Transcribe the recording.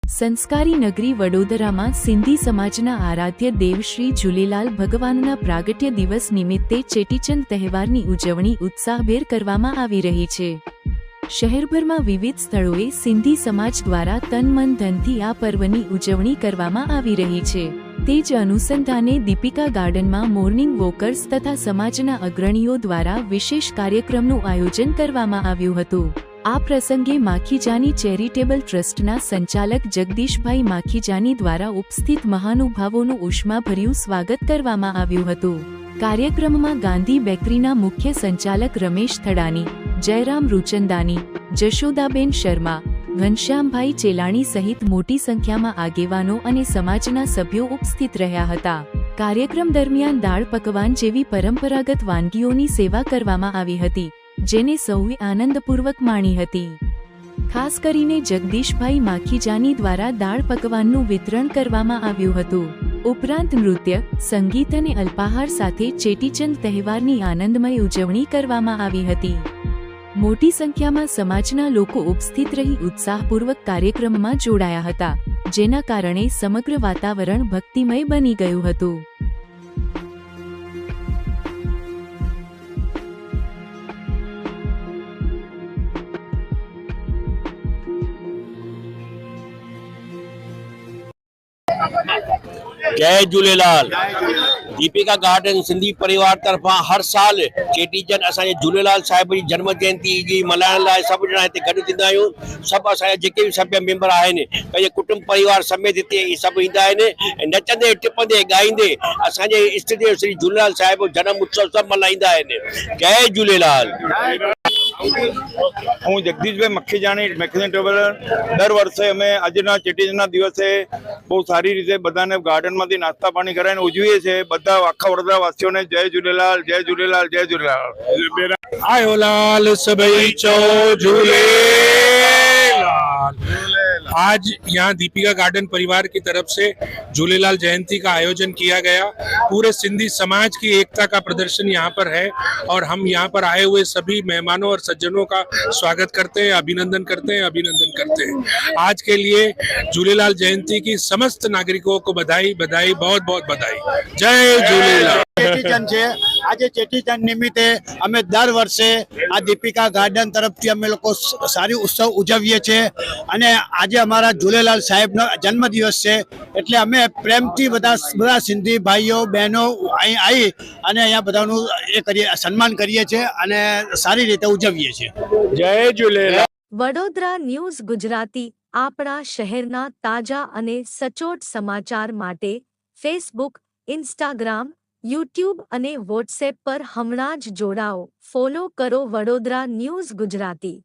સંસ્કારી નગરી વડોદરામાં સિંધી સમાજના આરાધ્ય દેવ શ્રી ઝૂલેલાલ ભગવાનના પ્રાગટ્ય દિવસ નિમિત્તે ચેટીચંદ તહેવારની ઉજવણી ઉત્સાહભેર કરવામાં આવી રહી છે। શહેરભરમાં વિવિધ સ્થળોએ સિંધી સમાજ દ્વારા તન મન ધનથી આ પર્વની ઉજવણી કરવામાં આવી રહી છે। તે જ અનુસંધાને દીપિકા ગાર્ડનમાં મોર્નિંગ વોકર્સ તથા સમાજના અગ્રણીઓ દ્વારા વિશેષ કાર્યક્રમનું આયોજન કરવામાં આવ્યું હતું। આ પ્રસંગે માખીજાની ચેરિટેબલ ટ્રસ્ટના સંચાલક જગદીશભાઈ માખીજાની દ્વારા ઉપસ્થિત મહાનુભાવોનું ઉષ્માભર્યું સ્વાગત કરવામાં આવ્યું હતું। કાર્યક્રમમાં ગાંધી બેકરીના મુખ્ય સંચાલક રમેશ થડાની, જયરામ રૂચંદાની, જશોદાબેન શર્મા, ઘનશ્યામભાઈ ચેલાણી સહિત મોટી સંખ્યામાં આગેવાનો અને સમાજના સભ્યો ઉપસ્થિત રહ્યા હતા। કાર્યક્રમ દરમિયાન દાળ પકવાન જેવી પરંપરાગત વાનગીઓની સેવા કરવામાં આવી હતી, જેને સૌએ આનંદપૂર્વક માણી હતી। ખાસ કરીને જગદીશભાઈ માખીજાની દ્વારા દાળ પકવાનનું વિતરણ કરવામાં આવ્યું હતું। ઉપરાંત નૃત્ય, સંગીત અને અલ્પાહાર સાથે ચેટીચંદ તહેવારની આનંદમય ઉજવણી કરવામાં આવી હતી। મોટી સંખ્યામાં સમાજના લોકો ઉપસ્થિત રહી ઉત્સાહપૂર્વક કાર્યક્રમમાં જોડાયા હતા, જેના કારણે સમગ્ર વાતાવરણ ભક્તિમય બની ગયું હતું। जय झूलेलाल। दीपिका गार्डन सिंधी परिवार तरफा हर साल चेटीचंद असांजे झूलेलाल साहिब जी जन्म जयंती जी मल्हाइण लाइ सभु ॼणा हिते गॾु थींदा आहियूं। सभु असांजा जेके बि सभ्य मेंबर आहिनि पंहिंजे कुटुंब परिवार समेत हिते सभु ईंदा आहिनि ऐं नचंदे टिपंदे ॻाईंदे असांजे इष्ट देव श्री झूलेलाल साहिब जो जन्म उत्सव सभु मल्हाईंदा आहिनि। जय झूलेलाल। હું જગદીશભાઈ મખીજાણી મેક્સિમમ ટ્રાવેલર દર વર્ષે અમે આજના ચેટીચંદના દિવસે બહુ સારી રીતે બધાને ગાર્ડનમાંથી નાસ્તા પાણી કરાવીને ઉજવીએ છીએ। બધા આખા વડોદરાવાસીઓને જય ઝૂલેલાલ, જય ઝૂલેલાલ, જય ઝૂલેલાલ। आयो लाल सभई चो झूलेलाल। आज यहाँ दीपिका गार्डन परिवार की तरफ से झूलेलाल जयंती का आयोजन किया गया। पूरे सिंधी समाज की एकता का प्रदर्शन यहाँ पर है और हम यहाँ पर आए हुए सभी मेहमानों और सज्जनों का स्वागत करते हैं, अभिनंदन करते हैं। आज के लिए झूलेलाल जयंती की समस्त नागरिकों को बधाई, बहुत बहुत बधाई। जय झूलेलाल। चेटीचंद है आज चेटीचंद निमित्ते अमे दर वर्षे आ दीपिका गार्डन तरफथी अमे लोको सारी उत्सव उजवीए छे अने आज अमारा झूलेलाल साहेबनो जन्मदिवस छे एटले अमे प्रेमथी બધા સિંધી ભાઈઓ બહેનો અહીં આવી અને અહીંયા બધાનું એ કરીએ સન્માન કરીએ છીએ અને સારી રીતે ઉજવીએ છીએ। જય ઝૂલેલાલ। વડોદરા ન્યૂઝ ગુજરાતી આપણા શહેરના તાજા અને સચોટ સમાચાર માટે ફેસબુક, ઇન્સ્ટાગ્રામ, યુટ્યુબ અને વોટ્સએપ પર હમણાં જ જોડાઓ, ફોલો કરો વડોદરા ન્યૂઝ ગુજરાતી।